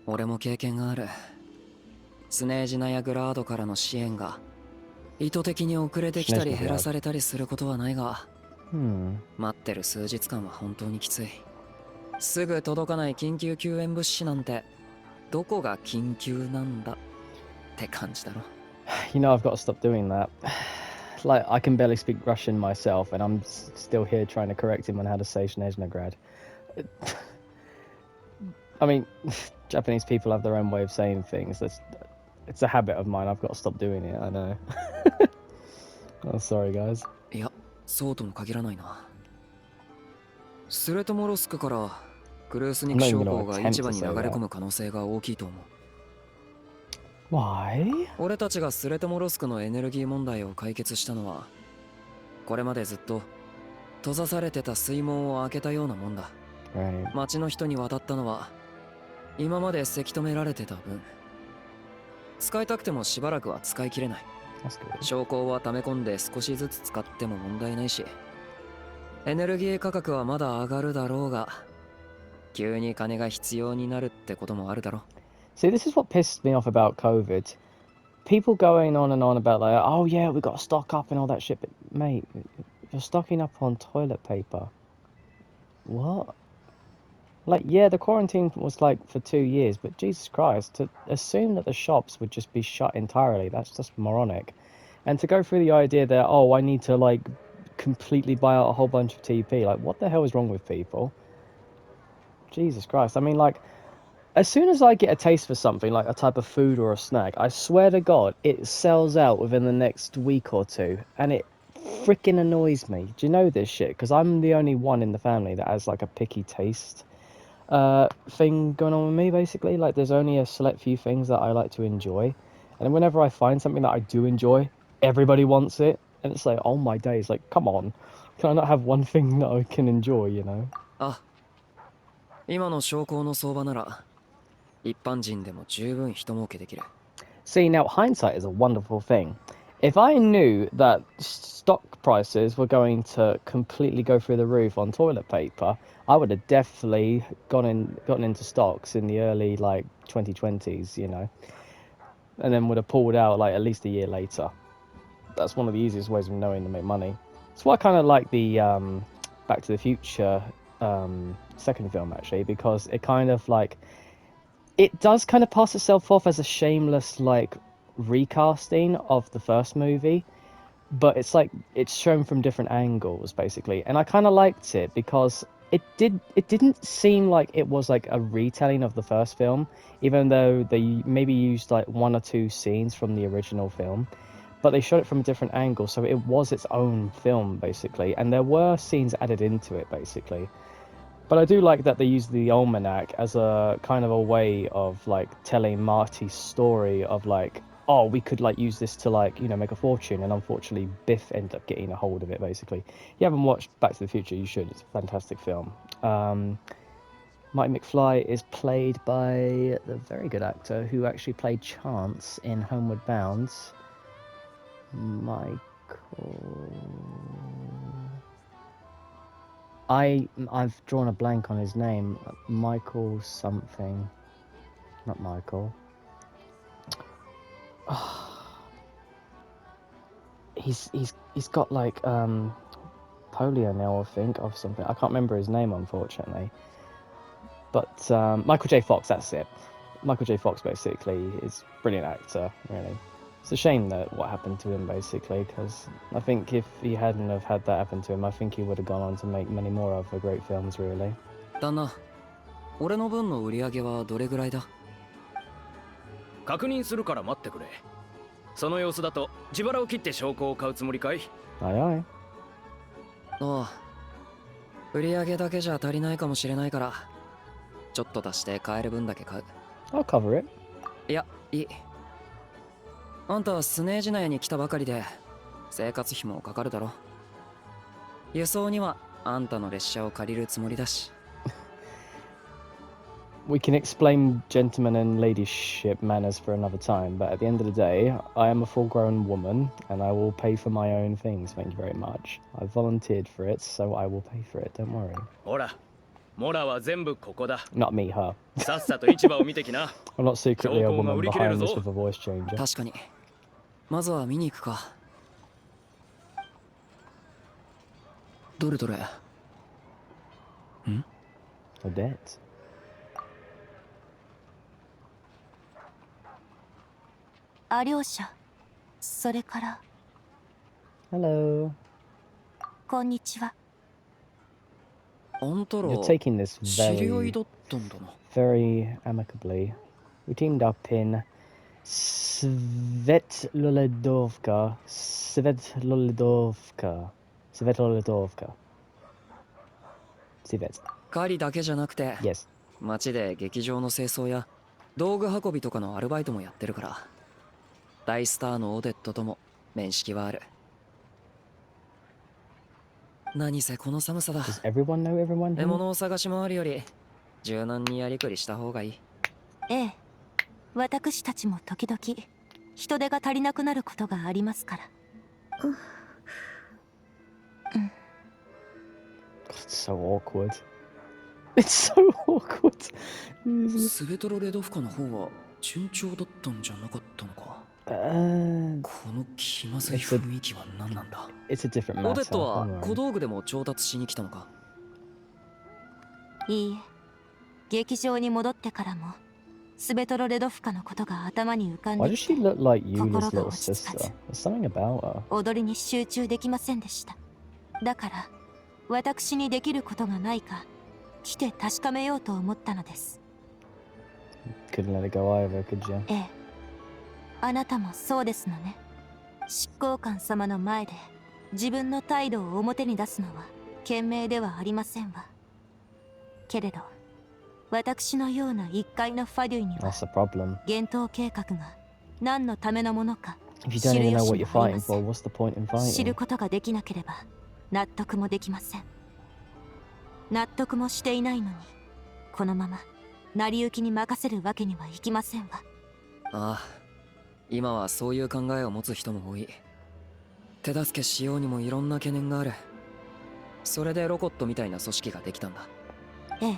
俺も経験がある。スネージナヤグラードからの支援が意図的に遅れてきたり減らされたりすることはないが、待ってる数日間は本当にきつい。すぐ届かない緊急救援物資なんてどこが緊急なんだって感じだろ。You know, I've got to stop doing that. Like, I can barely speak Russian myself, and I'm still here trying to correct him on how to say Snezhnaya. I mean, Japanese people have their own way of saying things. It's a habit of mine. I've got to stop doing it, I know. Oh, sorry, guys. いや、そうとも限らないな。スレトモロスクからクルースニク将校が市場に流れ込む可能性が大きいと思う。Why? 俺たちがスレトモロスクのエネルギー問題を解決したのは、これまでずっと閉ざされてた水門を開けたようなもんだ。町の人に渡ったのは今までせき止められてた分、使いたくてもしばらくは使い切れない。証拠は溜め込んで少しずつ使っても問題ないし、エネルギー価格はまだ上がるだろうが、急に金が必要になるってこともあるだろう。See, this is what pissed me off about COVID. People going on and on about like, oh yeah, we got to stock up and all that shit. But mate, you're stocking up on toilet paper. What? Like, yeah, the quarantine was like for 2 years, but Jesus Christ, to assume that the shops would just be shut entirely, that's just moronic. And to go through the idea that, oh, I need to like completely buy out a whole bunch of TP, like what the hell is wrong with people? Jesus Christ. I mean, like, as soon as I get a taste for something, like a type of food or a snack, I swear to God, it sells out within the next week or two, and it freaking annoys me. Do you know this shit? Because I'm the only one in the family that has like a picky taste thing going on with me, basically. Like, there's only a select few things that I like to enjoy, and whenever I find something that I do enjoy, everybody wants it, and it's like, oh my days, like, come on, can I not have one thing that I can enjoy, you know? あ、今の商工の相場なら一般人でも十分人儲けできる。See, now hindsight is a wonderful thing. If I knew that stock prices were going to completely go through the roof on toilet paper, I would have definitely gotten into stocks in the early like 2020s, you know, and then would have pulled out like at least a year later. That's one of the easiest ways of knowing to make money. That's why I kind of like the Back to the Future second film, actually, because it kind of like, it does kind of pass itself off as a shameless like recasting of the first movie, but it's like it's shown from different angles basically, and I kind of liked it because it didn't seem like it was like a retelling of the first film, even though they maybe used like one or two scenes from the original film, but they showed it from a different angle, so it was its own film basically, and there were scenes added into it basically. But I do like that they use the almanac as a kind of a way of like telling Marty's story of like, oh, we could like use this to like, you know, make a fortune, and unfortunately Biff ended up getting a hold of it basically. If you haven't watched Back to the Future, you should. It's a fantastic film. Marty McFly is played by the very good actor who actually played Chance in Homeward Bound. Michael... I've drawn a blank on his name. Michael something. Not Michael. He's got like polio now, I think, or something. I can't remember his name, unfortunately. But Michael J. Fox, that's it. Michael J. Fox basically is a brilliant actor, really. It's a shame that what happened to him basically, because I think if he hadn't have had that happen to him, I think he would have gone on to make many more other great films, really. 旦那、俺の分の売り上げはどれぐらいだ？確認するから待ってくれ。その様子だと自腹を切って証拠を買うつもりかい？Aye aye. ああ、売り上げだけじゃ足りないかもしれないから、ちょっと足して買える分だけ買う。I'll cover it. いや、いい。あんたスネージナヤに来たばかりで生活費もかかるだろ。輸送にはあんたの列車を借りるつもりだし。We can explain gentleman and ladyship manners for another time, but at the end of the day, I am a full-grown woman, and I will pay for my own things, thank you very much. I volunteered for it, so I will pay for it, don't worry. ほら、モラは全部ここだ。 Not me, her. さっさと市場を見てきな。 I'm not secretly a 標高が woman 売り切れる behind this ぞ。 with a voice changer. 確かに。まずは見に行くか。どれどれ。ん？ A debt. ア両者、それから Hello. こんにちは。あんたら You're taking this 知り合い very, だったんだな。 very amicably. We teamed up in Svetlolidovka. Svetlolidovka. Svetlolidovka. Svet. 狩りだけじゃなくて、 Yes. 街で劇場の清掃や道具運びとかのアルバイトもやってるから、大スターのオデットとも面識はある。何せこの寒さだ。 Does everyone know everyone 獲 here? 物を探し回るより柔軟にやりくりした方がいい。ええ、私たちも時々人手が足りなくなることがありますから。It's so awkward. It's so awkward. スベトロレドフカの方は順調だったんじゃなかったのか。この気まずい雰囲気は何なんだ。 It's a different オデ matter. ットは Don't 小 worry. 道具でも調達しに来たのか。いいえ、劇場に戻ってからもスベトロレドフカのことが頭に浮かん Why で does き she て look like Yuli's 心が little 落ち着か sister? ず There's something about her. 踊りに集中できませんでした。だから私にできることがないか来て確かめようと思ったのです。 Couldn't let it go either, could you? ええ、あなたもそうですのね。執行官様の前で自分の態度を表に出すのは賢明ではありませんわ。けれど私のような一介のファデュイには That's the problem. 厳闘計画が何のためのものか If you 知 don't る even 由 know も what あり you're ま fighting せ for, ん。 what's the point in 知 fighting? ることができなければ納得もできません。納得もしていないのにこのまま成り行きに任せるわけにはいきませんわ。ああ、今はそういう考えを持つ人も多い。手助けしようにもいろんな懸念がある。それでロコットみたいな組織ができたんだ。ええ、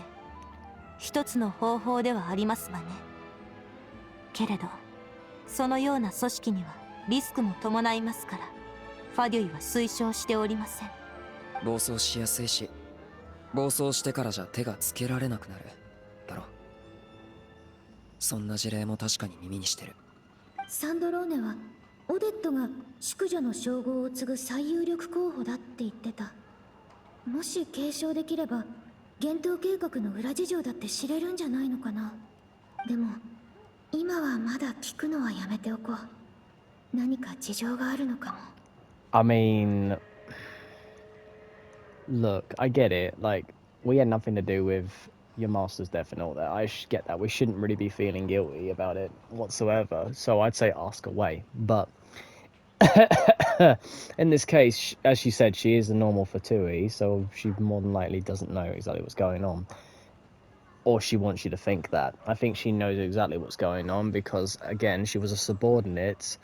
一つの方法ではありますわね。けれどそのような組織にはリスクも伴いますからファデュイは推奨しておりません。暴走しやすいし、暴走してからじゃ手がつけられなくなるだろ。そんな事例も確かに耳にしてる。サンドローネはオデットが淑女の称号を継ぐ最有力候補だって言ってた。もし継承できれば厳闘計画の裏事情だって知れるんじゃないのかな。でも今はまだ聞くのはやめておこう。何か事情があるのかも。 I mean, look, I get it. Like, we had nothing to do with your master's death and all that. I get that. We shouldn't really be feeling guilty about it whatsoever. So I'd say ask away. But in this case, as she said, she is a normal Fatui, so she more than likely doesn't know exactly what's going on. Or she wants you to think that. I think she knows exactly what's going on because, again, she was a subordinate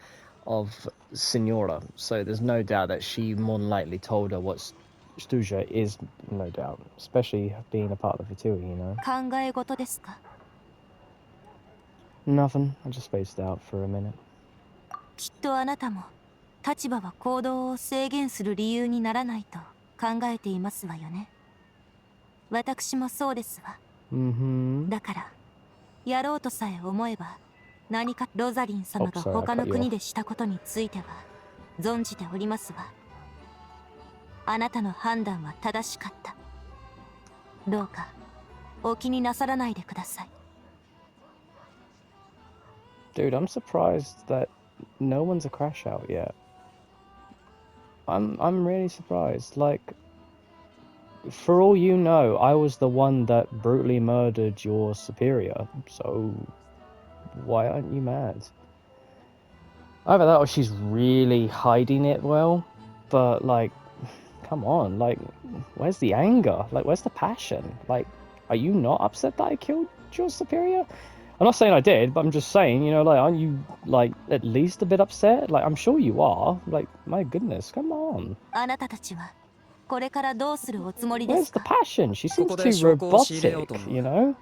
of Signora. So there's no doubt that she more than likely told her what Stuja is, no doubt. Especially being a part of the Fatui, you know. 考え事ですか。 Nothing. I just spaced out for a minute. きっとあなたも立場は行動を制限する理由にならないと考えていますわよね。私もそうですわ。Mm-hmm. だからやろうとさえ思えば何かロザリン様が他の国でしたことについては存じておりますわ。あなたの判断は正しかった。どうかお気になさらないでください。 Dude, I'm surprised that no one's a crash out yet. I'm really surprised. Like, for all you know, I was the one that brutally murdered your superior. So why aren't you mad? Either that or she's really hiding it well. But like, come on, like, where's the anger? Like, where's the passion? Like, are you not upset that I killed your superior? I'm not saying I did, but I'm just saying, you know, like, aren't you, like, at least a bit upset? Like, I'm sure you are. Like, my goodness, come on. あなたたちはこれからどうするおつもりで Where's す the か？ passion? She こ seems こで too 証拠を仕入れようと robotic, 思う。 you know?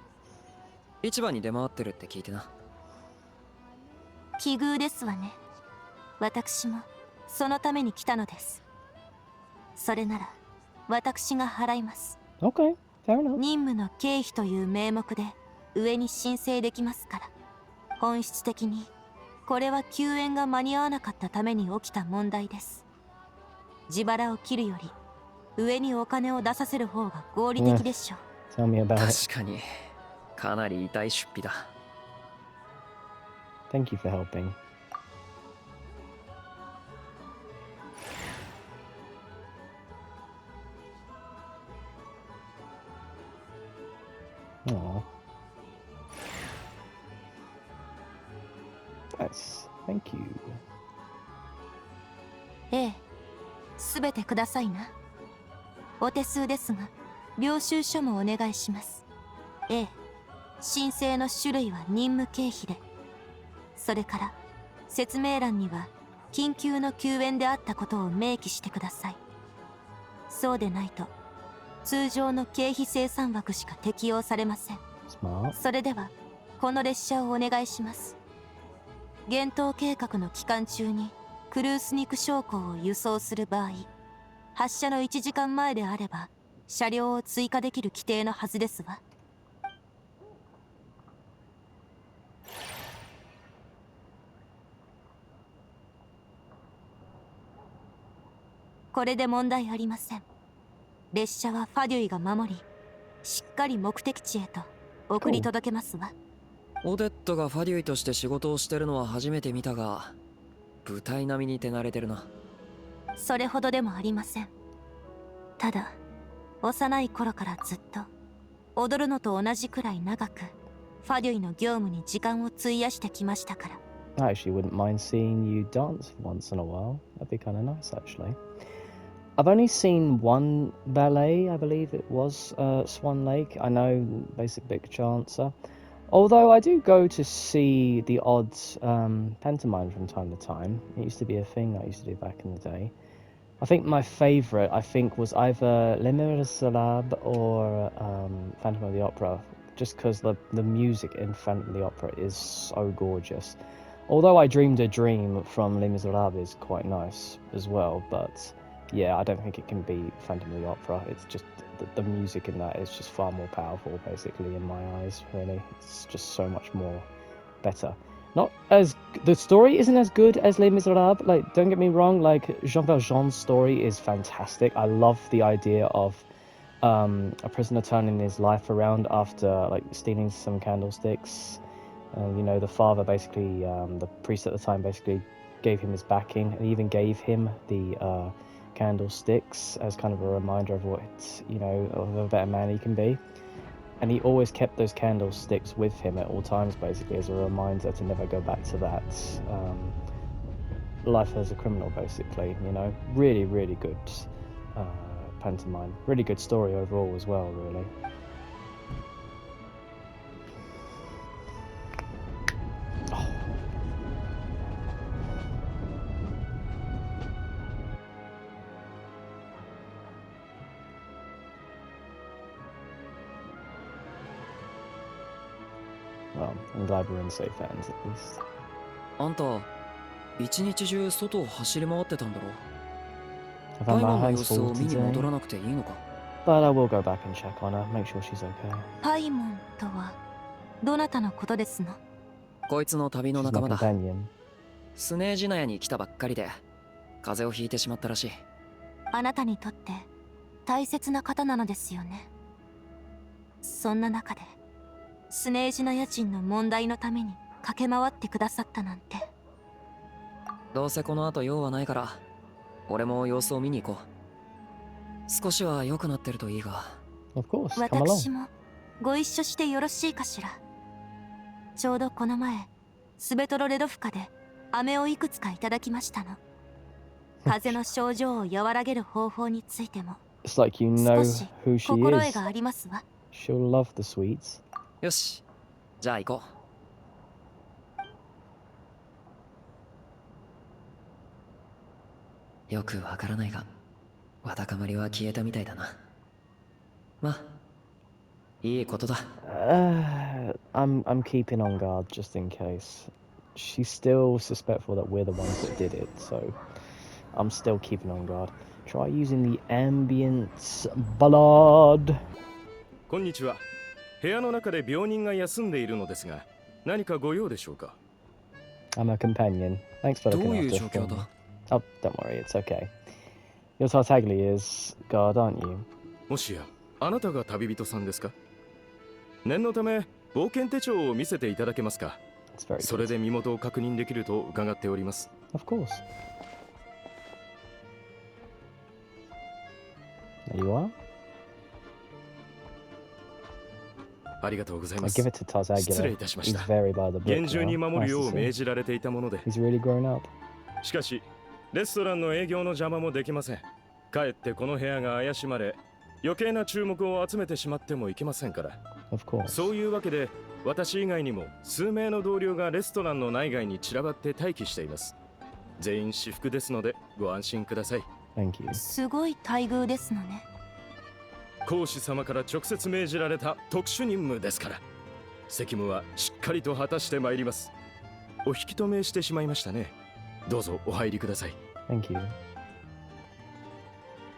市場に出回ってるって聞いてな。奇遇ですわね。私もそのために来たのです。それなら私が払います。 Okay, fair enough. 任務の経費という名目で上に申請できますから。本質的にこれは救援が間に合わなかったために起きた問題です。自腹を切るより上にお金を出させる方が合理的でしょう。 Tell me about it. 確かにかなり痛い出費だ。 Thank you for helping. Aww. Nice. Thank you. ええ、すべてくださいな。お手数ですが領収書もお願いします。ええ、申請の種類は任務経費で、それから説明欄には緊急の救援であったことを明記してください。そうでないと通常の経費精算枠しか適用されません。 Smart. それではこの列車をお願いします。厳冬計画の期間中にクルース肉将校を輸送する場合、発車の1時間前であれば車両を追加できる規定のはずですわ。これで問題ありません。列車はファデュイが守り、しっかり目的地へと送り届けますわ。オデットがファデュイとして仕事をしてるのは初めて見たが、部隊並みに手慣れてるな。それほどでもありません。ただ幼い頃からずっと踊るのと同じくらい長くファデュイの業務に時間を費やしてきましたから。 I actually wouldn't mind seeing you dance once in a while. That'd be kind of nice, actually. I've only seen one ballet, I believe it was Swan Lake. I know basic big chancer. Although I do go to see the odd pantomime from time to time. It used to be a thing I used to do back in the day. I think my favourite, was either Les Miserables or Phantom of the Opera, just because the music in Phantom of the Opera is so gorgeous. Although I Dreamed a Dream from Les Miserables is quite nice as well, but yeah, I don't think it can beat Phantom of the Opera. It's just the music in that is just far more powerful, basically, in my eyes, really. It's just so much more better. Not as the story isn't as good as Les Miserables. Like, don't get me wrong. Like, Jean Valjean's story is fantastic. I love the idea of a prisoner turning his life around after like stealing some candlesticks. You know, the father basically, the priest at the time basically gave him his backing and even gave him the candlesticks as kind of a reminder of what you know, of a better man he can be. And he always kept those candlesticks with him at all times, basically, as a reminder to never go back to that life as a criminal, basically, you know. Really, really good pantomime. Really good story overall as well, really. Oh. Well, I'm glad we're in safe hands at least. あんた一日中外を走り回ってたんだろ。 I've パ had イモ my ンの様 hands 子 full を見に戻 today, らなくていいのか。 but I will go back and check on her, make sure she's okay. パイモンとはどなたのことですの？こいつの旅の She's 仲 my 間だ。 companion. スネージナヤに来たばっかりで風邪をひいてしまったらしい。あなたにとって大切な方なのですよね。そんな中でスネージナヤ人の問題のために駆け回ってくださったなんて。どうせこの後用はないから俺も様子を見に行こう。少しは良くなってるといいが。 Of course, come 私 along. もご一緒してよろしいかしら。ちょうどこの前スベトロレドフカで飴をいくつかいただきましたの。風邪の症状を和らげる方法についても It's like you 少 know し who she 心得 is. がありますわ。 She'll love the sweets. よし、じゃあ行こう。よくわからないがわだかまりは消えたみたいだな。まあ、いいことだ。I'm keeping on guard just in case. She's still suspectful that we're the ones that did it, so I'm still keeping on guard. Try using the ambience ballad. こんにちは。部屋の中で病人が休んでいるのですが、何かご用でしょうか？ I'm a companion. Thanks for ど looking ういう after 状況 me. だ？ Oh, don't worry, it's okay. You're Tartaglia's guard, aren't you? もしや、あなたが旅人さんですか？念のため、冒険手帳を見せていただけますか？ It's very それ good. で身元を確認できると伺っております。Of course. There you are. ありがとうござい I ま give す。 it to 失礼 Tartaglia. いたしまし He's た。 very by the book 厳重に now. 守る Nice よ to う see. 命じられていたもので、 He's really grown up. しかし、レストランの営業の邪魔もできません。かえってこの部屋が怪しまれ、余計な注目を集めてしまってもいけませんから。 Of course. そういうわけで、私以外にも数名の同僚がレストランの内外に散らばって待機しています。全員私服ですのでご安心ください。 Thank you. すごい待遇ですのね。講師様から直接命じられた特殊任務ですから、責務はしっかりと果たしてまいります。お引き止めしてしまいましたね。どうぞお入りください。 Thank you.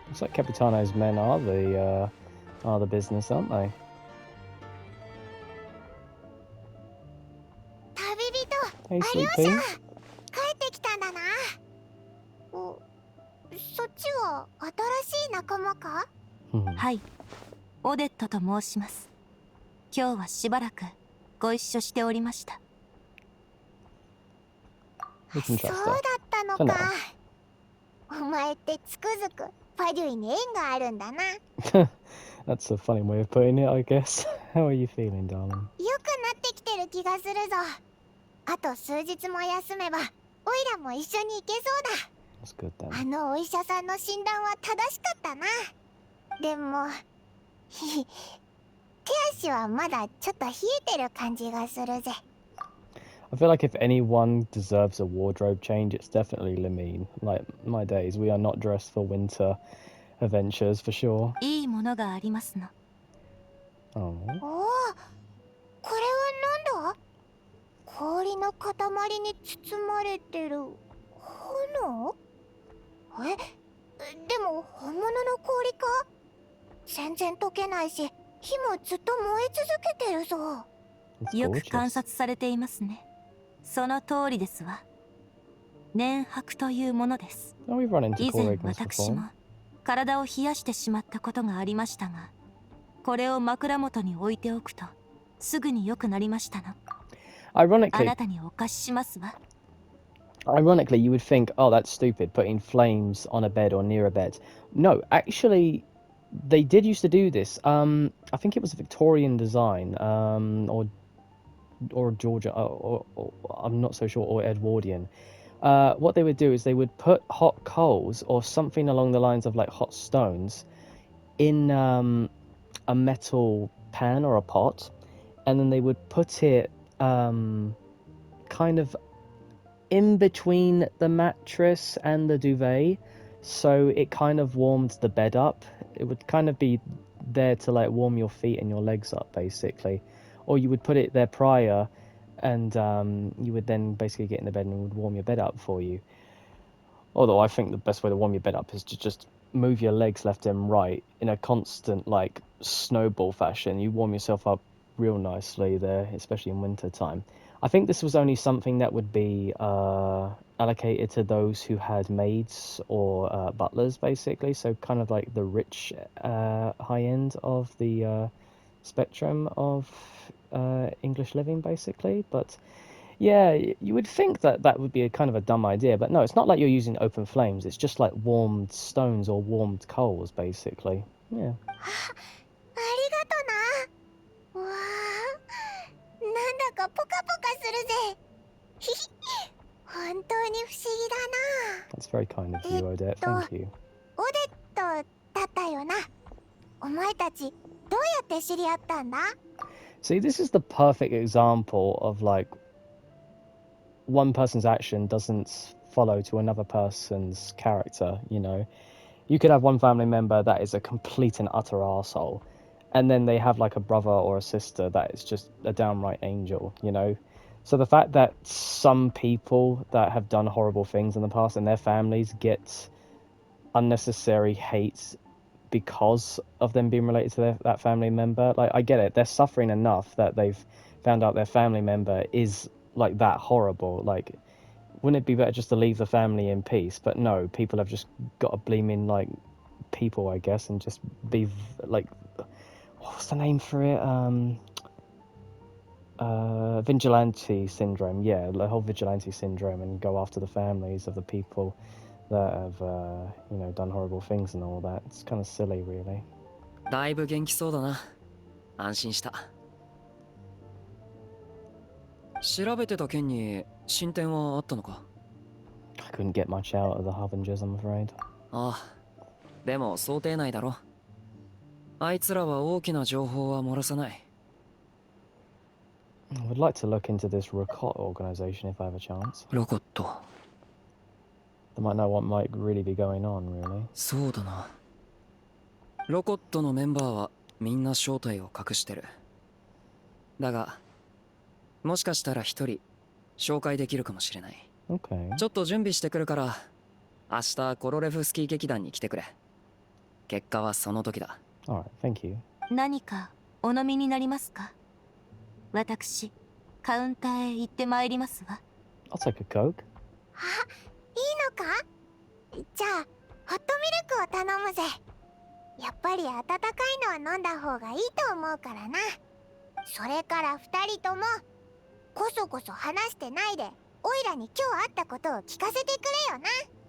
Looks like Capitano's men are the business, aren't they? 旅人 Hey, アリ Sleepy. オシャ帰ってきたんだな。お、そっちは新しい仲間か？ はい、オデットと申します。今日はしばらくご一緒しておりました。We そう can だ trust ったの For か。お前ってつくづくパデュイに縁があるんだな。よく her. That's a funny way of putting it, I guess. How are you feeling, darling? なってきてる気がするぞ。あと数日も休めば、オイラも一緒に行けそう That's good だ。 then. あのお医者さんの診断は正しかったな。でも、手足はまだちょっと冷えてる感じがするぜ。I feel like if anyone deserves a wardrobe change, it's definitely Lamine. Like, my days, we are not dressed for winter adventures for sure. いいものがありますの。 Oh. おお、これはなんだ？氷の塊に包まれてる炎？でも本物の氷か？全然溶けないし、火もずっと燃え続けてるぞ。 It's よく gorgeous. 観察されていますね。その通りですわ。粘白というものです。 Oh, we've run into 以前 Corrigan 私 before. も体を冷やしてしまったことがありましたが、これを枕元に置いておくとすぐに良くなりましたの。あ Ironically, なたにお貸ししますわ。 ironically, you would think, oh, that's stupid, putting flames on a bed or near a bed. No, actually, they did used to do this. I think it was a Victorian design, or Georgia, or I'm not so sure, or Edwardian. What they would do is they would put hot coals or something along the lines of like hot stones in a metal pan or a pot, and then they would put it kind of in between the mattress and the duvet, so it kind of warmed the bed up. It would kind of be there to like warm your feet and your legs up, basically. Or you would put it there prior, and you would then basically get in the bed and it would warm your bed up for you. Although I think the best way to warm your bed up is to just move your legs left and right in a constant like snowball fashion. You warm yourself up real nicely there, especially in winter time. I think this was only something that would be allocated to those who had maids or butlers, basically. So kind of like the rich high end of the spectrum of English living, basically. But yeah, you would think that that would be a kind of a dumb idea, but no, it's not like you're using open flames. It's just like warmed stones or warmed coals, basically. Yeah. ありがとな。わあ、なんだかポカポカするぜ。ひひ、本当に不思議だな。 That's very kind of you, Odette. Thank you. オデットだったよな。お前たちどうやって知り合ったんだ？ See, this is the perfect example of like one person's action doesn't follow to another person's character, you know. You could have one family member that is a complete and utter arsehole, and then they have like a brother or a sister that is just a downright angel, you know? So the fact that some people that have done horrible things in the past and their families get unnecessary hate because of them being related to that family member, like, I get it. They're suffering enough that they've found out their family member is like that horrible. Like, wouldn't it be better just to leave the family in peace? But no, people have just got to bleeming like people, I guess, and just be like, what's the name for it? Vigilante syndrome. Yeah, the whole vigilante syndrome, and go after the families of the people that have, you know, done horrible things and all that. It's kind of silly, really. だいぶ元気そうだな。安心した。調べてた件に進展はあったのか？ I couldn't get much out of the Harbingers, I'm afraid. ああ、でも想定内だろ。あいつらは大きな情報は漏らさない。I would like to look into this Rakot organization if I have a chance. ロコット。They might know what might really be going on, really. そうだな。ロコットのメンバーはみんな正体を隠してる。だが、もしかしたら一人紹介できるかもしれない。Okay. ちょっと準備してくるから、明日コロレフスキー劇団に来てくれ。結果はその時だ。Alright, thank you. 何かお飲みになりますか？私、カウンターへ行ってまいりますわ。I'll take a Coke. いいのか？じゃあホットミルクを頼むぜ。やっぱり温かいのは飲んだ方がいいと思うからな。それから2人ともこそこそ話してないで、オイラに今日あったことを聞かせてく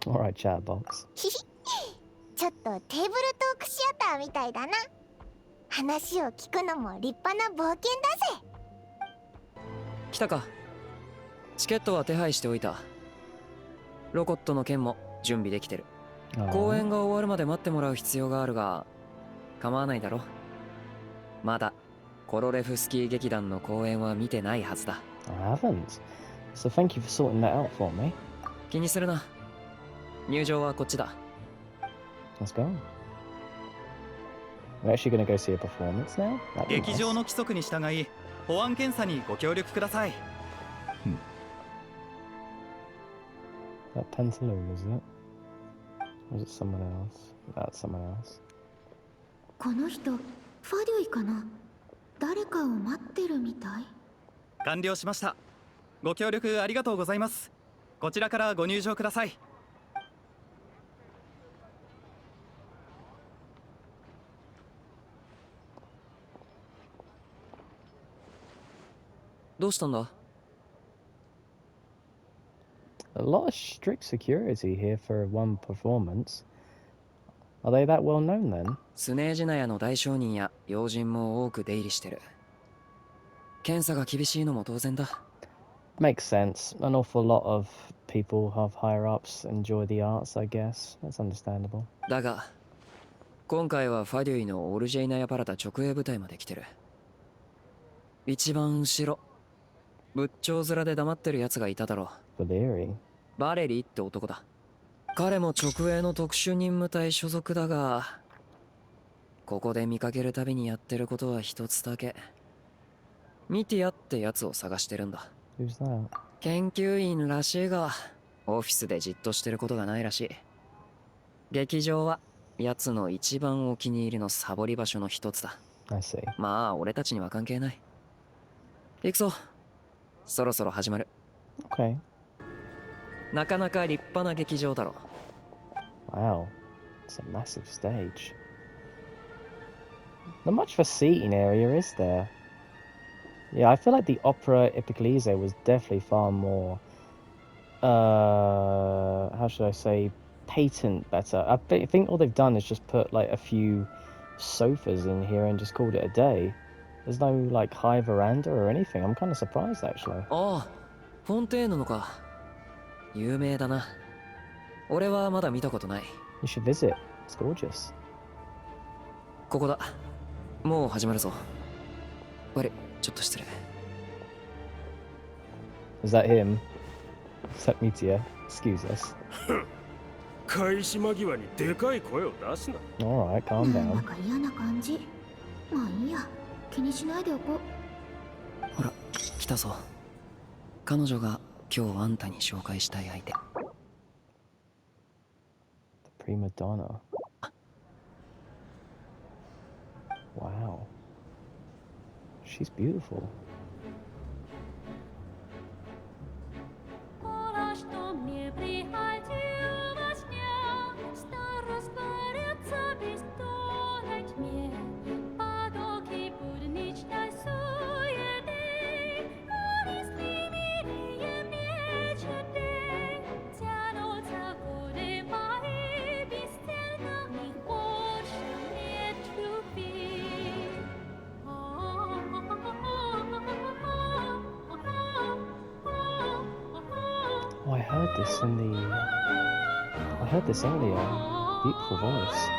れよな。 Alright, chatbox. ちょっとテーブルトークシアターみたいだな。話を聞くのも立派な冒険だぜ。来たか。チケットは手配しておいた。ロコットの件も準備できてる。公演が終わるまで待ってもらう必要があるが、構わないだろ。まだコロレフスキー劇団の公演は見てないはずだ。I haven't. So thank you for sorting that out for me. 気にするな。入場はこっちだ。Let's go. We're actually going to go see a performance now? 劇場の規則に従い、保安検査にご協力ください。That Pantaloon, is it? Or is it someone else? That's someone else. この人ファデュイかな。誰かを待ってるみたい。完了しました。ご協力ありがとうございます。こちらからご入場ください。どうしたんだ？ A lot of strict security here for one performance. Are they that well known then? スネージナヤの大商人や要人も多く出入りしてる。検査が厳しいのも当然だ。Makes sense. An awful lot of people have higher ups enjoy the arts, I guess. That's understandable. だが、今回はファデュイのオルジェイナヤパラタ直営部隊まで来てる。一番後ろ、仏頂面で黙ってるやつがいただろう。バレリーって男だ。彼も直営の特殊任務隊所属だが、ここで見かけるたびにやってることは一つだけ。ミティアってやつを探してるんだ。研究員らしいが、オフィスでじっとしてることがないらしい。劇場はやつの一番お気に入りのサボり場所の一つだ。まあ俺たちには関係ない。行くぞ。そろそろ始まる。Okay. なかなか立派な劇場だろ。Wow, it's a massive stage. Not much of a seating area, is there? Yeah, I feel like the Opera Epiclese was definitely far more, how should I say, patent better. I think all they've done is just put like a few sofas in here and just called it a day. There's no like high veranda or anything. I'm kind of surprised actually. ああ、フォンテーヌのか。有名だな。俺はまだ見たことない。You should visit. It's gorgeous. ここだ。もう始まるぞ。悪い、ちょっと失礼。Is that him? Is that Mitya? Excuse us. 開始間際にでかい声を出すな。 Alright, calm なんだ down. か嫌な感じ。まあいいや、気にしないでおこう。ほら来たぞ。彼女が今日あんたに紹介したい相手。 The prima donna. Wow. She's beautiful. Oh, I heard this in the. I heard this earlier. Beautiful voice.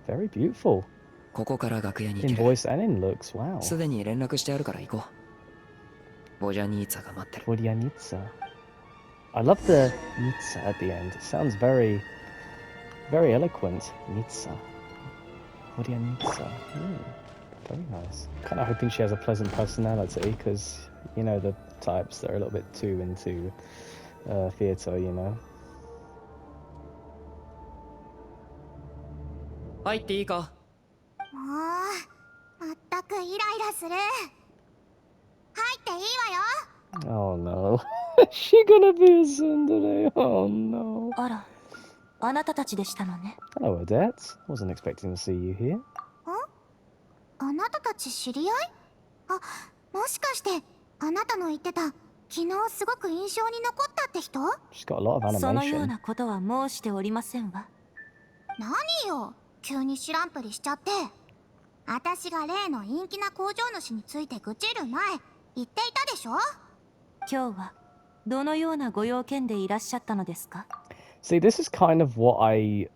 Very beautiful ここから楽屋に in 行ける。 voice and in looks. Wow. すでに連絡してあるから行こう。ボジャニーツァが待ってる。 Vodyanitsa. I love the nitsa at the end. It sounds very, very eloquent. Nitsa. Vodyanitsa. Very nice. Kind of hoping she has a pleasant personality because, you know, the types, they're a little bit too into theatre, you know. 入っていいか。もうまったくイライラする。入っていいわよ。 Oh no. Is she gonna be a tsundere? Oh no. あら、あなたたちでしたのね。 Hello, Odette. Wasn't expecting to see you here. あなたたち知り合い？あ、もしかしてあなたの言ってた昨日すごく印象に残ったって人？ She's got a lot of そのよう animation. なことは申しておりませんわ。何よ、急に知らんぷりしちゃって。私が例の陰気な工場主について愚痴る前言っていたでしょ。今日はどのようなご用件でいらっしゃったのですか？ See, this is kind of what I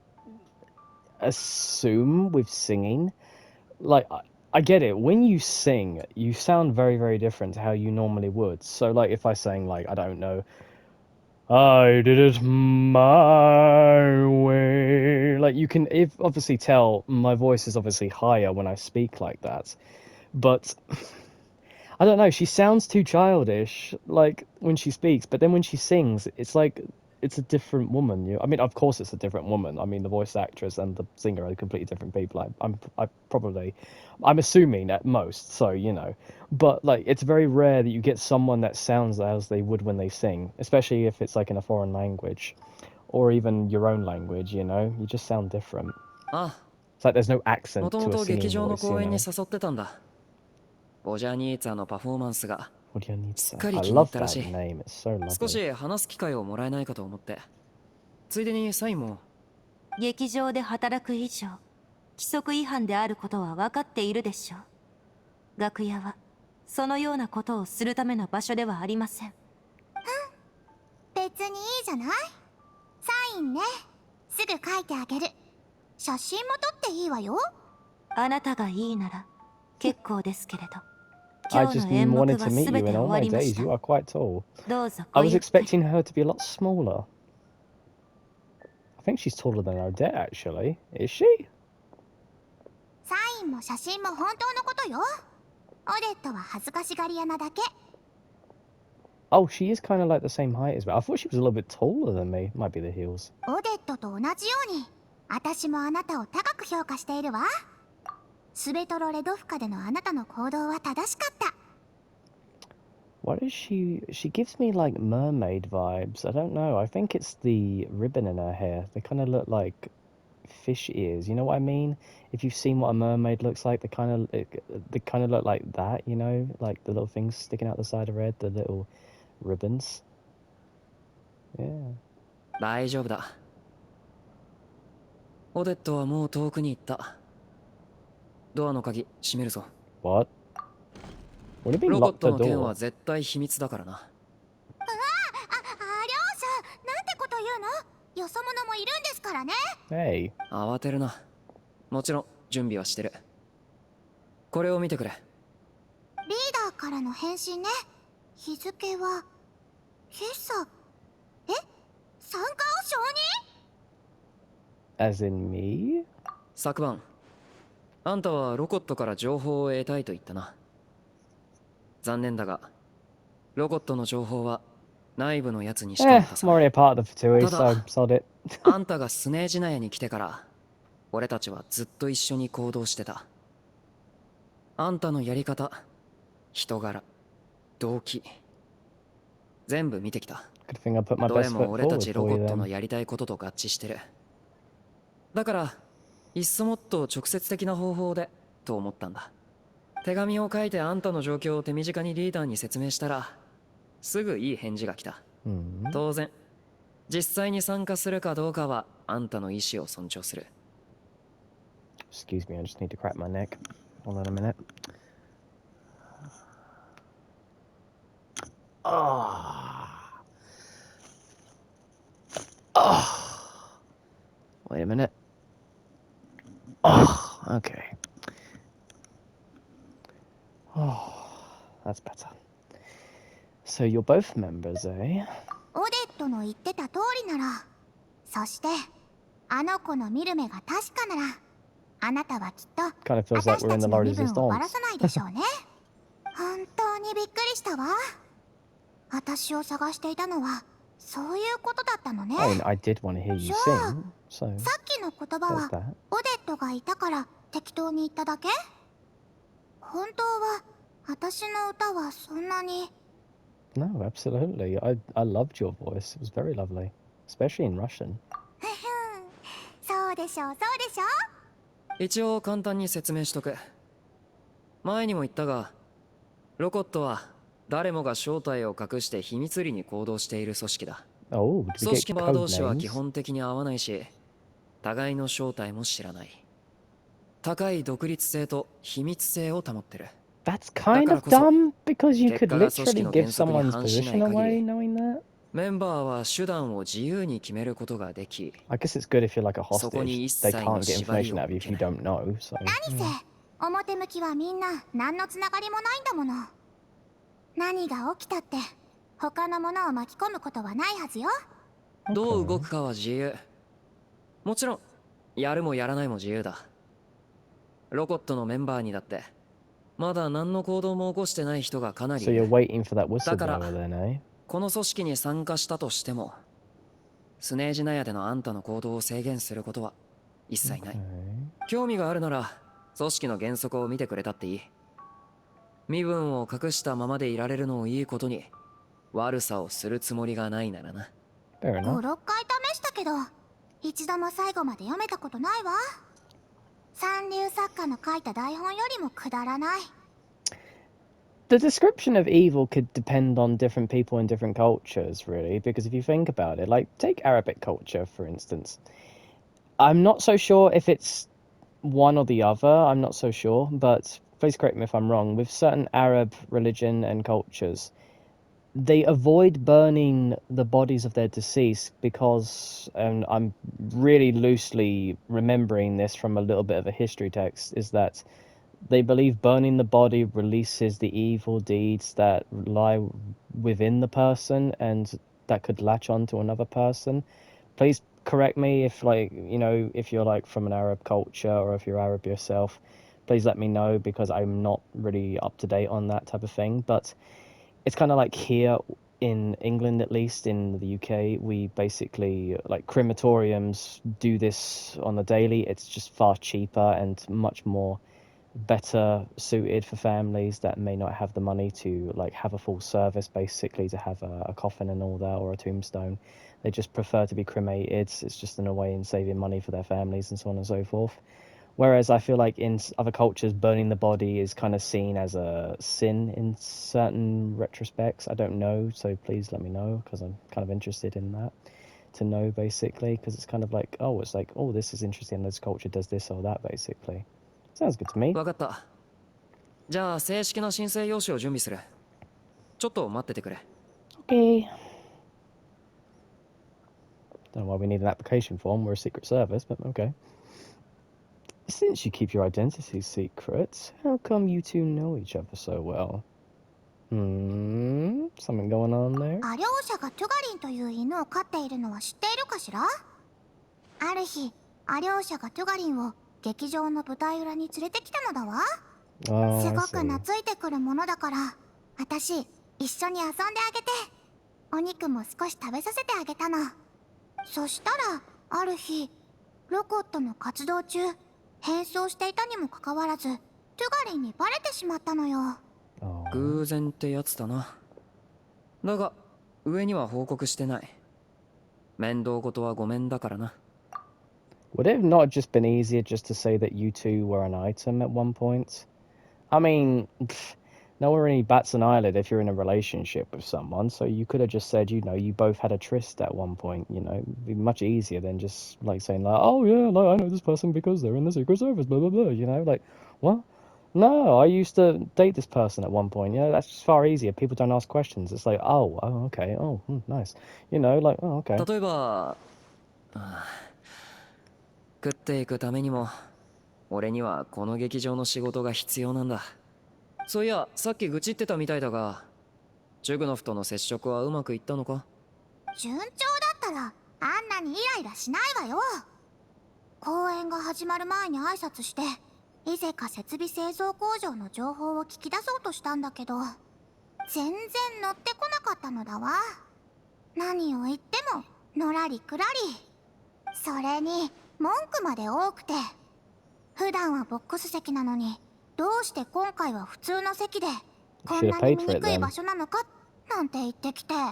assume with singing. Like, I get it. When you sing, you sound very, very different to how you normally would. So, like, if I sang, like, I don't know, I did it my way. Like, you can obviously tell my voice is obviously higher when I speak like that. But I don't know, she sounds too childish, like, when she speaks. But then when she sings, it's like it's a different woman. I mean, of course, it's a different woman. I mean, the voice actress and the singer are completely different people. I'm assuming at most. So you know, but like, it's very rare that you get someone that sounds as they would when they sing, especially if it's like in a foreign language, or even your own language. You know, you just sound different. あ It's like there's no あ、も accent と to も a と劇 singing 場の voice. 公 You 演に know. 誘ってたんだ。ボジャニーツァのパフォーマンスが What do you need? すっかり I 気に入っ love たら that しい。 name. It's so 少 lovely. し話す機会をもらえないかと思って。ついでにサインも。劇場で働く以上、規則違反であることは分かっているでしょう。楽屋はそのようなことをするための場所ではありません。別にいいじゃない。サインね、すぐ書いてあげる。写真も撮っていいわよ。あなたがいいなら結構ですけれど。 I 今日 just の演目 wanted は to meet すべ you て in 終 all わ my りまし days. You た。 are quite tall. どうぞ I ご was ゆっくり。 expecting her to be a lot smaller. I think she's taller than Odette, actually. Is she? サインも写真も本当のことよ。オデットは恥ずかしがり屋なだけ。 Oh, she is kind of like the same height as me. I thought she was a little bit taller than me. Might be the heels. オデットと同じように私もあなたを高く評価しているわ。スベトロレドフカでのあなたの行動は正しかった。 What is she? She gives me like mermaid vibes. I don't know. I think it's the ribbon in her hair. They kind of look like fish ears. You know what I mean? If you've seen what a mermaid looks like, they kind of look like that. You know, like the little things sticking out the side of her head, the little ribbons. Yeah. 大丈夫だ。オデットはもう遠くに行った。ドアの鍵閉めるぞ。 What? What do you mean ロコッ lock ト the の件は door? 絶対秘密だからな。両者なんてこと言うの。よそ者もいるんですからね。 Hey. 慌てるな。もちろん準備はしてる。これを見てくれ。リーダーからの返信ね。日付は今朝。え、参加を承認？ As in me? 昨晩あんたはロコットから情報を得たいと言ったな。残念だがロコットの情報は内部のやつにしか I'm 渡さな already い。 a part of the Fatui, ただ so sod it. あんたがスネージナヤに来てから俺たちはずっと一緒に行動してた。あんたのやり方、人柄、動機、全部見てきた。 Good thing I put my どれ best も foot 俺た forward ちロ for コ you ットの then. やりたいことと合致してる。だからいっそもっと直接的な方法でと思ったんだ。手紙を書いてあんたの状況を手短にリーダーに説明したらすぐいい返事が来た。当然実際に参加するかどうかはあんたの意思を尊重する。 Excuse me, I just need to crack my neck. Hold on a minute. Wait a minute. Okay. That's better. So you're both members, eh? オデットの言ってた通りなら、そしてあの子の見る目が確かなら、あなたはきっと Kind of feels like 私 we're た in ち the の Lord 身分をばら Resistance. さないでしょうね。本当にびっくりしたわ。私を探していたのはそういうことだったのね。 I mean, I did want to hear you sing, so さっきの言葉 there's は that. オデットがいたから適当に言っただけ？本当は私の歌はそんなに。 No, absolutely. I loved your voice. It was very lovely, especially in Russian. そうでしょうそうでしょう。一応簡単に説明しとく。前にも言ったがロコットは誰もが正体を隠して秘密裏に行動している組織だ。 Oh, did we 組 get 織バー code 同士は基 names? 本的に合わないし互いの正体も知らない。高い独立性と秘密性を保ってる。 That's kind of dumb because you could literally give someone's position away knowing that. メンバーは手段を自由に決めることができ、 I guess it's good if you're like a そこに hostage. 一 They 切の can't get 縛り information を out of you 受 if け you ない。 don't know. So 何せ、表向きはみんな何のつながりもないんだもの。何が起きたって他のものを巻き込むことはないはずよ。どう動くかは自由。もちろんやるもやらないも自由だ。ロコットのメンバーにだってまだ何の行動も起こしてない人がかなりい so you're る。 waiting for that だから whistleblower then, eh? この組織に参加したとしてもスネージナヤでのあんたの行動を制限することは一切ない。 Okay. 興味があるなら組織の原則を見てくれたっていい。身分を隠したままでいられるのをいいことに悪さをするつもりがないならな。 Fair 5、 enough. 6回試したけど一度も最後まで読めたことないわ。三流作家の書いた台本よりもくだらない。 The description of evil could depend on different people in different cultures, really, because if you think about it, like, take Arabic culture, for instance. I'm not so sure if it's one or the other, I'm not so sure, but please correct me if I'm wrong. With certain Arab religion and cultures, they avoid burning the bodies of their deceased because, and I'm really loosely remembering this from a little bit of a history text, is that they believe burning the body releases the evil deeds that lie within the person and that could latch on to another person. Please correct me if, like, you know, if you're like from an Arab culture or if you're Arab yourself, please let me know because I'm not really up to date on that type of thing. But it's kind of like here in England, at least in the UK, we basically, like, crematoriums do this on the daily. It's just far cheaper and much more better suited for families that may not have the money to, like, have a full service, basically, to have a coffin and all that, or a tombstone. They just prefer to be cremated. It's just in a way in saving money for their families and so on and so forth. Whereas I feel like in other cultures, burning the body is kind of seen as a sin in certain retrospects. I don't know, so please let me know, because I'm kind of interested in that, to know, basically, because it's kind of like, oh, it's like, oh, this is interesting, this culture does this or that, basically. Sounds good to me. わかった。じゃあ正式な申請用紙を準備する。ちょっと待っててくれ。Okay. Don't know why we need an application form. We're a secret service, but okay. Since you keep your identity secret, how come you two know each other so well? Something going on there? ア両者がトゥガリンという犬を飼っているのは知っているかしら？ある日、ア両者がトゥガリンを劇場の舞台裏に連れてきたのだわ。Oh, す I ごく see. 懐いてくるものだから、私一緒に遊んであげて、お肉も少し食べさせてあげたの。そしたらある日、ロコットの活動中変装していたにもかかわらずトゥガリンにバレてしまったのよ。Oh. 偶然ってやつだな。だが上には報告してない。面倒事はごめんだからな。Would it have not just been easier just to say that you two were an item at one point? I mean, no one really bats an eyelid if you're in a relationship with someone, so you could have just said, you know, you both had a tryst at one point, you know, it'd be much easier than just like saying like, oh yeah, like, I know this person because they're in the Secret Service, blah blah blah, you know, like, what? No, I used to date this person at one point, you know, that's just far easier. People don't ask questions. It's like, oh, okay, nice, you know, like, oh, okay. 例えば、食っていくためにも俺にはこの劇場の仕事が必要なんだ。そういやさっき愚痴ってたみたいだが、チュグノフとの接触はうまくいったのか？順調だったらあんなにイライラしないわよ。公演が始まる前に挨拶してイゼカ設備製造工場の情報を聞き出そうとしたんだけど、全然乗ってこなかったのだわ。何を言ってものらりくらり。それに文句まで多くて、普段はボックス席なのにどうして今回は普通の席でこんなに見にくい場所なのかなんて言ってきて、当たり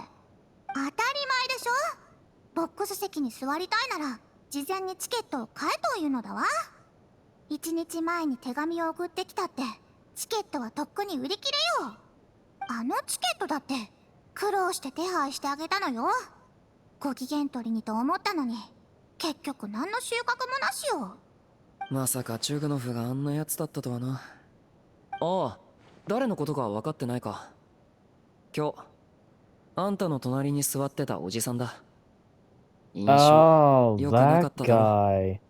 前でしょ。ボックス席に座りたいなら事前にチケットを買えというのだわ。1日前に手紙を送ってきたってチケットはとっくに売り切れよ。あのチケットだって苦労して手配してあげたのよ。ご機嫌取りにと思ったのに結局何の収穫もなしよ。まさかチュグノフがあんなやつだったとはな。ああ、誰のことか分かってないか。今日あんたの隣に座ってたおじさんだ。印象 Oh, 良くなか that っただろ。 guy.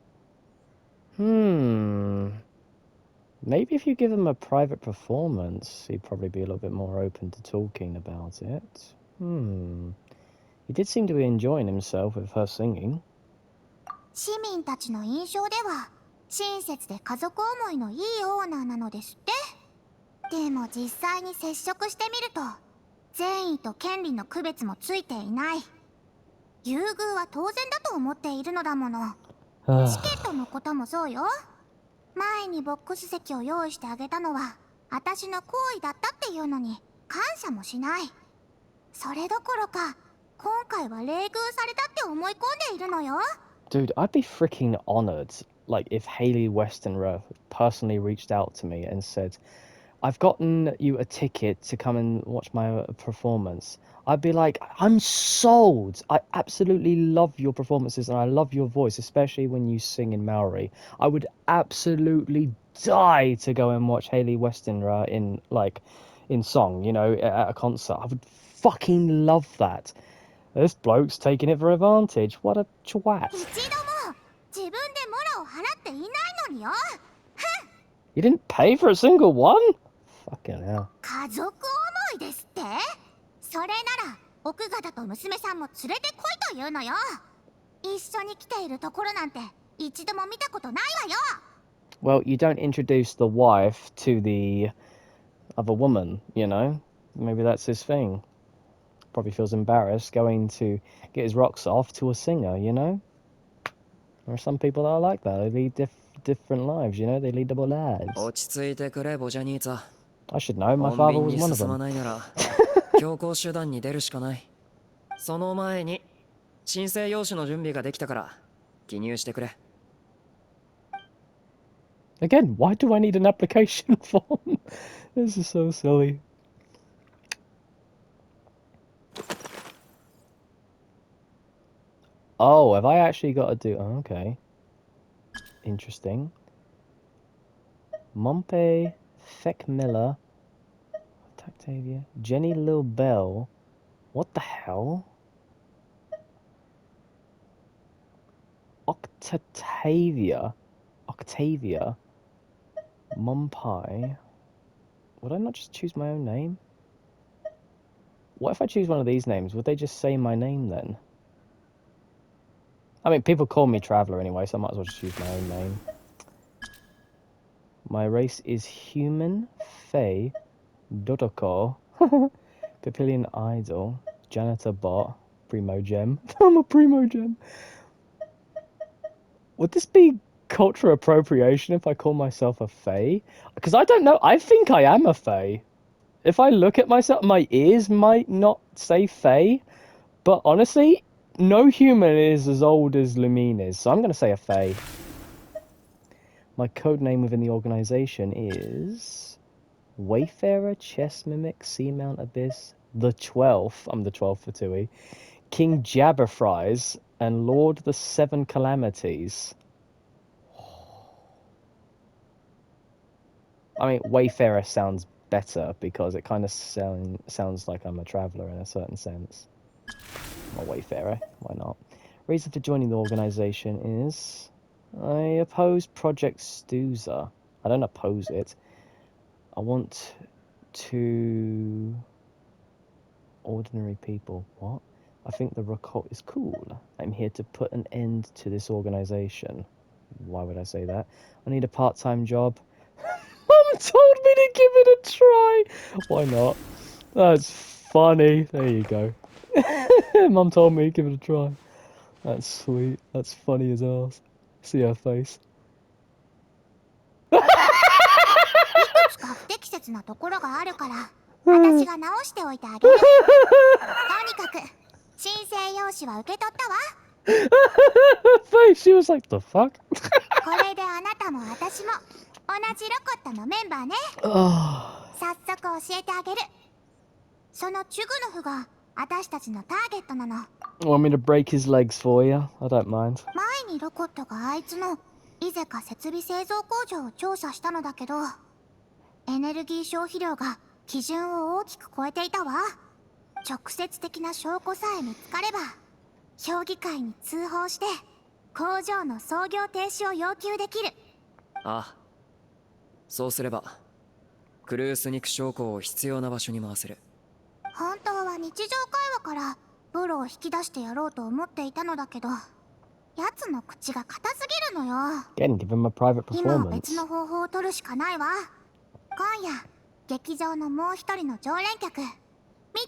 Maybe if you give him a private performance, he'd probably be a little bit more open to talking about it. He did seem to be enjoying himself with her singing. 市民たちの印象では親切で家族思いのいいオーナーなのですって。でも実際に接触してみると善意と権利の区別もついていない。優遇は当然だと思っているのだもの。チケットのこともそうよ。前にボックス席を用意してあげたのは私の行為だったっていうのに感謝もしない。それどころか今回は冷遇されたって思い込んでいるのよ。 Dude, I'd be freaking honored, like, if Hayley Westenra personally reached out to me and said, I've gotten you a ticket to come and watch my performance. I'd be like, I'm sold. I absolutely love your performances and I love your voice, especially when you sing in Maori. I would absolutely die to go and watch Hayley Westenra in song, you know, at a concert. I would fucking love that. This bloke's taking it for advantage. What a twat. 一度も自分でモラを払っていないのによ。 You didn't pay for a single one? Fucking hell. 家族思いですって。それなら奥方と娘さんも連れてこいというのよ。一緒に来ているところなんて一度も見たことないわよ。 Well, you don't introduce the wife to the other woman, you know? Maybe that's his thing. Probably feels embarrassed going to get his rocks off to a singer, you know? There are some people that are like that. They lead different lives, you know? They lead double lives. 落ち着いてくれボジャニーツァ。 I should know. My 穏 father 便 was に one of 進ま them. ないなら強行手段に出るしかない。その前に申請用紙の準備ができたから記入してくれ。 Again, why do I need an application form? This is so silly. Oh, have I actually got to do... Oh, okay. Interesting. Mompe, Feck Miller, Octavia, Jenny Lil Bell. What the hell? Octavia, Mompai. Would I not just choose my own name? What if I choose one of these names? Would they just say my name then? I mean, people call me Traveller anyway, so I might as well just use my own name. My race is human, Fae, Dodoko, Papillion Idol, Janitor Bot, Primogem. I'm a Primogem. Would this be cultural appropriation if I call myself a Fae? Because I don't know. I think I am a Fae. If I look at myself, my ears might not say Fae, but honestly, no human is as old as Lumine is, so I'm going to say a Fae. My code name within the organization is Wayfarer, Chess Mimic, Seamount Abyss, the 12th. I'm the 12th for Tui. King Jabberfries, and Lord the Seven Calamities. I mean, Wayfarer sounds better because it kind of sounds like I'm a traveller in a certain sense. I'm a Wayfarer, why not? Reason for joining the organisation is I oppose Project Stuza. I don't oppose it. I want to... Ordinary people. What? I think the Rakot is cool. I'm here to put an end to this organisation. Why would I say that? I need a part-time job. Mum told me to give it a try. Why not? That's funny. There you go. Mum told me to give it a try. That's sweet. That's funny as ass. See her face. いくつか不適切なところがあるから私が直しておいてあげる。とにかく申請用紙は受け取ったわ。 She was like, the fuck? これであなたも私も同じロコットのメンバーね。早速教えてあげる。そのチュグノフが私たちのターゲットなの。 Want me to break his legs for you? I don't mind. 前にロコットがあいつのイゼカ設備製造工場を調査したのだけど、エネルギー消費量が基準を大きく超えていたわ。直接的な証拠さえ見つかれば評議会に通報して工場の操業停止を要求できる。ああ、そうすればクルース肉証拠を必要な場所に回せる。本当は日常会話からプロを引き出してやろうと思っていたのだけど、奴の口が硬すぎるのよ。 Again, give him a private 今は performance. 別の方法を取るしかないわ。今夜劇場のもう一人の常連客ミ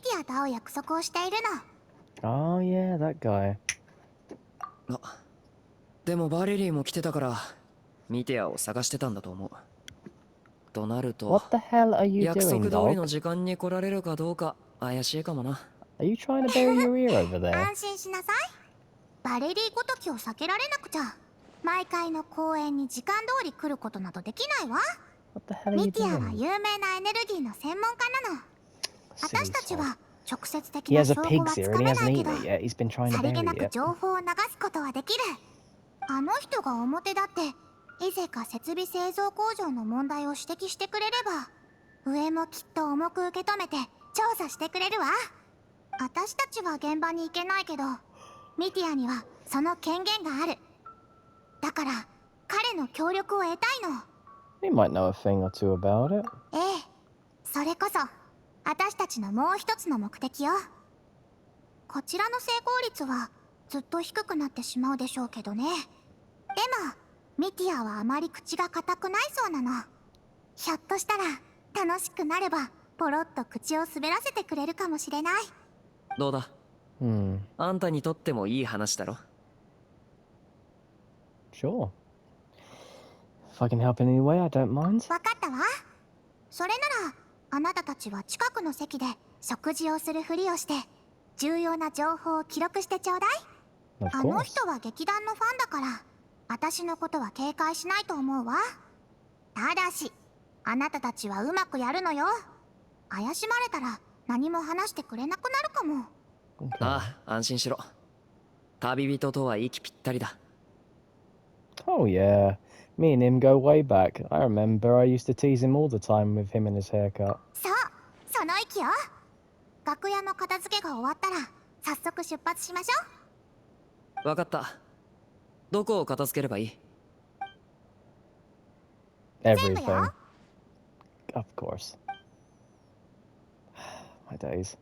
ティアと会う約束をしているの。 Oh yeah, that guy. あ、でもバレリーも来てたからミティアを探してたんだと思う。となると What the hell are you 約 doing, 束通りの dog? 時間に来られるかどうか怪しいかもな。 Are you trying to bury your ear over there? 安心しなさい。バレリーごときを避けられなくちゃ毎回の公演に時間通り来ることなどできないわ。 What the hell are you ミティアは doing? 有名なエネルギーの専門家なの。 私たち Silly は直接的 He な has 証 a 拠 pig はつ ear か and he め hasn't ないけど eaten it yet. He's been trying to さりげ bury なく it. 情報を流すことはできる。あの人が表立ってイゼカ設備製造工場の問題を指摘してくれれば上もきっと重く受け止めて調査してくれるわ。私たちは現場に行けないけどミティアにはその権限がある。だから彼の協力を得たいの。 He might know a thing or two about it. ええ、それこそ私たちのもう一つの目的よ。こちらの成功率はずっと低くなってしまうでしょうけどね。でもミティアはあまり口が硬くないそうなの。ひょっとしたら楽しくなればポロッと口を滑らせてくれるかもしれない。どうだ、あんたにとってもいい話だろ。 Sure. If I can help in any way, I don't mind. わかったわ。それならあなたたちは近くの席で食事をするふりをして重要な情報を記録してちょうだい。 Of あの course. 人は劇団のファンだから私のことは警戒しないと思うわ。ただしあなたたちはうまくやるのよ。怪しまれたら何も話してくれなくなるかも。 Okay. ああ、安心しろ。旅人とは息ぴったりだ。 Oh yeah. Me and him go way back. I remember I used to tease him all the time with him and his haircut. そう、その息よ。楽屋の片付けが終わったら早速出発しましょわかった。どこを片付ければいい？ Everything. Of course. My days.